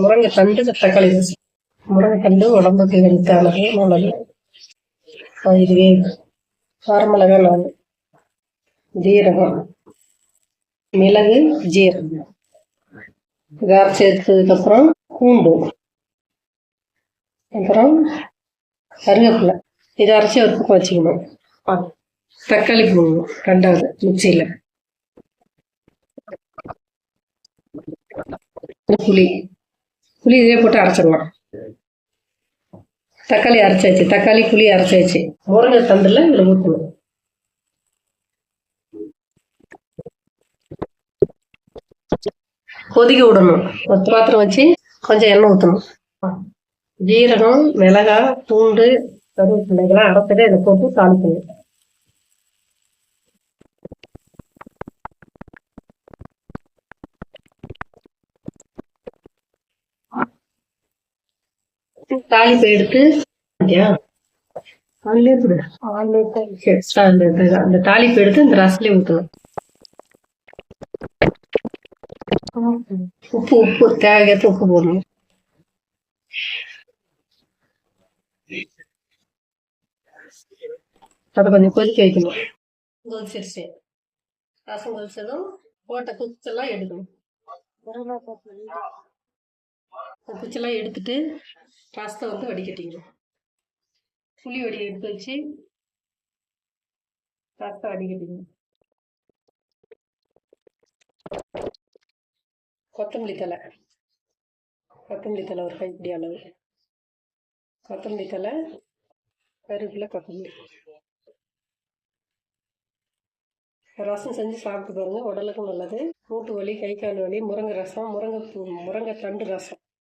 முருங்கை தண்டு தக்காளி ரசம். முருங்கை தண்டு உடம்புக்கு ஹெல்த்தானது, நல்லது. இதுவே வரமிளகா 4, ஜீரகம், மிளகு, ஜீரகம் இதை அரைச்சி எடுத்ததுக்கப்புறம் பூண்டு, அப்புறம் கருவேப்பிலை இதை அரைச்சி ஒரு பக்கம் வச்சுக்கணும். தக்காளி போடணும் 2வது மிக்சியில். புளி புளி இதே போட்டு அரைச்சிடலாம். தக்காளி அரைச்சாச்சு, தக்காளி புளி அரைச்சாச்சு. முருங்கை தண்டில் இதில் ஊற்றணும். கொதிக்க விடணும். ஒரு பாத்திரம் வச்சு கொஞ்சம் எண்ணெய் ஊற்றணும். ஜீரகம், மிளகாய், பூண்டு, கருவேப்பிலை இதெல்லாம் அரைச்சதை இதை போட்டு தாளிக்கணும். தாளிப்பை எடுத்து அந்த தாளிப்பை எடுத்து இந்த ரசத்துலேயே ஊற்றணும். உப்பு தேவையற்ற உப்பு போடணும். அதை கொஞ்சம் கொதிக்க வைக்கணும். கொதிச்சிருச்சு. ரசம் கொதிச்சதும் போட்ட குச்செல்லாம் எடுக்கணும். குச்செல்லாம் எடுத்துட்டு ரசத்தை வந்து வடிகட்டிக்கணும். புளி வடி எடுத்து வச்சு ரசத்தை வடிகட்டிக்கணும். கொத்தமல்லி தழை ஒரு கைப்பிடி அளவு கொத்தமல்லி தழை, கருவேப்பிலை, கொத்தமல்லி. ரசம் செஞ்சு சாப்பிட்டு பாருங்க, உடலுக்கும் நல்லது. மூட்டு வலி, கை கால் வலி, முருங்கை ரசம், முருங்கை தண்டு ரசம்.